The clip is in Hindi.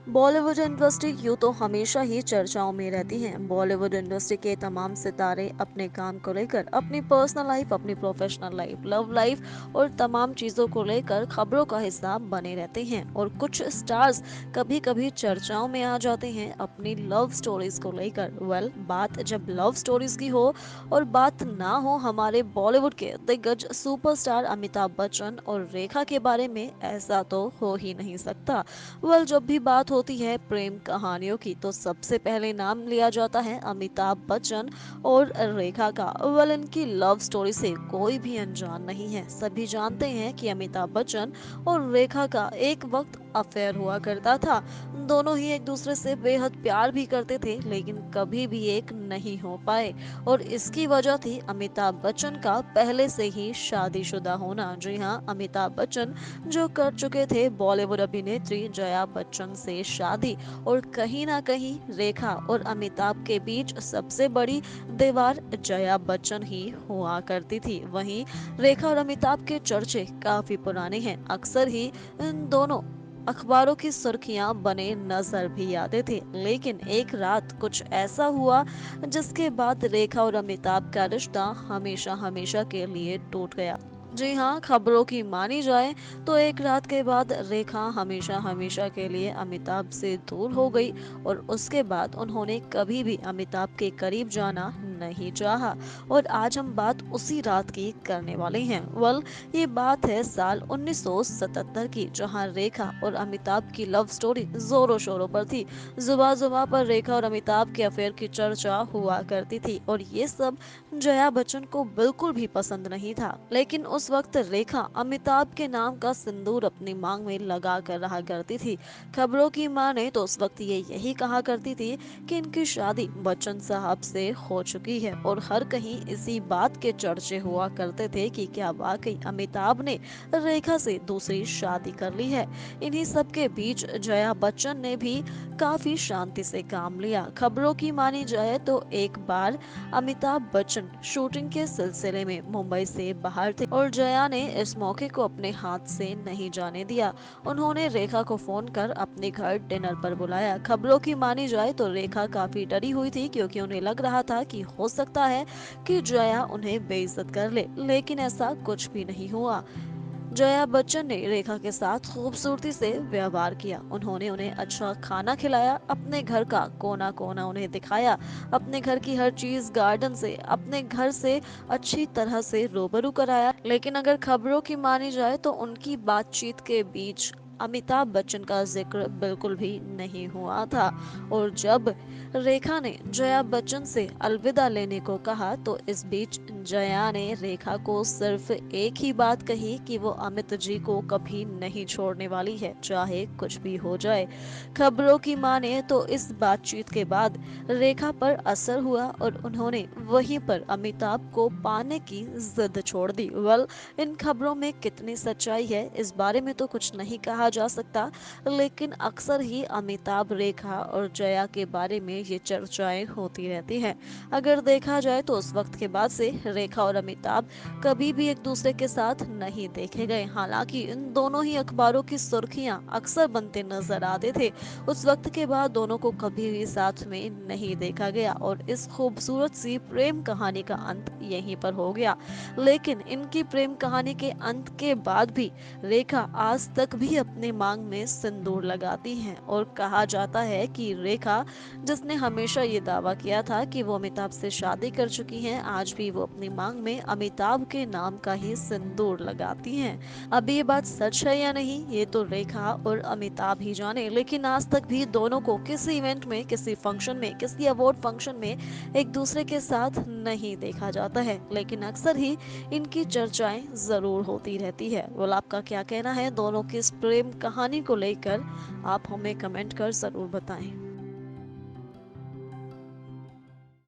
बॉलीवुड इंडस्ट्री यूँ तो हमेशा ही चर्चाओं में रहती है। बॉलीवुड इंडस्ट्री के तमाम सितारे अपने काम को लेकर, अपनी पर्सनल लाइफ, अपनी प्रोफेशनल लाइफ, लव लाइफ और तमाम चीज़ों को लेकर खबरों का हिस्सा बने रहते हैं। और कुछ स्टार्स कभी कभी चर्चाओं में आ जाते हैं अपनी लव स्टोरीज को लेकर। बात जब लव स्टोरीज की हो और बात ना हो हमारे बॉलीवुड के दिग्गज सुपरस्टार अमिताभ बच्चन और रेखा के बारे में, ऐसा तो हो ही नहीं सकता। जब भी बात होती है प्रेम कहानियों की तो सबसे पहले नाम लिया जाता है अमिताभ बच्चन और रेखा का। इनकी लव स्टोरी से कोई भी अनजान नहीं है। सभी जानते हैं कि अमिताभ बच्चन और रेखा का एक वक्त अफेयर हुआ करता था। दोनों ही एक दूसरे से बेहद प्यार भी करते थे, लेकिन कभी भी एक नहीं हो पाए। और इसकी वजह थी अमिताभ बच्चन का पहले से ही शादीशुदा होना। जी हाँ, अमिताभ बच्चन जो कर चुके थे बॉलीवुड अभिनेत्री जया बच्चन से शादी। और कहीं ना कहीं रेखा और अमिताभ के बीच सबसे बड़ी दीवार जया बच्चन ही हुआ करती थी। वहीं रेखा और अमिताभ के चर्चे काफी पुराने हैं। अक्सर ही इन दोनों अखबारों की सुर्खियां बने नजर भी आते थे। लेकिन एक रात कुछ ऐसा हुआ जिसके बाद रेखा और अमिताभ का रिश्ता हमेशा हमेशा के लिए टूट गया। जी हाँ, खबरों की मानी जाए तो एक रात के बाद रेखा हमेशा हमेशा के लिए अमिताभ से दूर हो गई। और उसके बाद उन्होंने कभी भी अमिताभ के करीब जाना नहीं चाहा। और आज हम बात उसी रात की करने वाले हैं। ये बात है साल 1977 की, जहां रेखा और अमिताभ की लव स्टोरी जोरों शोरों पर थी। जुबा जुबा पर रेखा और अमिताभ के अफेयर की चर्चा हुआ करती थी और ये सब जया बच्चन को बिल्कुल भी पसंद नहीं था। लेकिन उस वक्त रेखा अमिताभ के नाम का सिंदूर अपनी मांग में लगा कर रहा करती थी। खबरों की माने तो उस वक्त ये यही कहा करती थी कि इनकी शादी बच्चन साहब से हो चुकी है। और हर कहीं इसी बात के चर्चे हुआ करते थे कि क्या वाकई अमिताभ ने रेखा से दूसरी शादी कर ली है। इन्हीं सब के बीच जया बच्चन ने भी काफी शांति से काम लिया। खबरों की मानी जाए तो एक बार अमिताभ बच्चन शूटिंग के सिलसिले में मुंबई से बाहर थे और जया ने इस मौके को अपने हाथ से नहीं जाने दिया। उन्होंने रेखा को फोन कर अपने घर डिनर पर बुलाया। खबरों की मानी जाए तो रेखा काफी डरी हुई थी, क्योंकि उन्हें लग रहा था कि हो सकता है कि जया उन्हें बेइज्जत कर ले। लेकिन ऐसा कुछ भी नहीं हुआ। जया बच्चन ने रेखा के साथ खूबसूरती से व्यवहार किया। उन्होंने उन्हें अच्छा खाना खिलाया, अपने घर का कोना कोना उन्हें दिखाया, अपने घर की हर चीज, गार्डन से अपने घर से अच्छी तरह से रूबरू कराया। लेकिन अगर खबरों की मानी जाए तो उनकी बातचीत के बीच अमिताभ बच्चन का जिक्र बिल्कुल भी नहीं हुआ था। और जब रेखा ने जया बच्चन से अलविदा लेने को कहा तो इस बीच जया ने रेखा को सिर्फ एक ही बात कही कि वो अमित जी को कभी नहीं छोड़ने वाली है, चाहे कुछ भी हो जाए। खबरों की माने तो इस बातचीत के बाद रेखा पर असर हुआ और उन्होंने वहीं पर अमिताभ को पाने की जिद छोड़ दी। इन खबरों में कितनी सच्चाई है इस बारे में तो कुछ नहीं कहा जा सकता। लेकिन अक्सर ही अमिताभ, रेखा और जया के बारे में ये चर्चाएं होती रहती हैं। अगर देखा जाए तो उस वक्त के बाद से रेखा और अमिताभ कभी भी एक दूसरे के साथ नहीं देखे गए। हालांकि इन दोनों ही अखबारों की सुर्खियां अक्सर बनते नजर आते थे। उस वक्त के बाद दोनों को कभी भी साथ में नहीं देखा गया और इस खूबसूरत सी प्रेम कहानी का अंत यहीं पर हो गया। लेकिन इनकी प्रेम कहानी के अंत के बाद भी रेखा आज तक भी अपने मांग में सिंदूर लगाती हैं। और कहा जाता है कि रेखा, जिसने हमेशा ये दावा किया था कि वो अमिताभ से शादी कर चुकी हैं, आज भी वो अपनी मांग में अमिताभ के नाम का ही सिंदूर लगाती हैं। अब ये बात सच है या नहीं, ये तो रेखा और अमिताभ ही जाने। लेकिन आज तक भी दोनों को किसी इवेंट में, किसी फंक्शन में, किसी अवार्ड फंक्शन में एक दूसरे के साथ नहीं देखा जाता है। लेकिन अक्सर ही इनकी चर्चाएं जरूर होती रहती है। आपका क्या कहना है दोनों की इस प्रेम कहानी को लेकर, आप हमें कमेंट कर जरूर बताएं।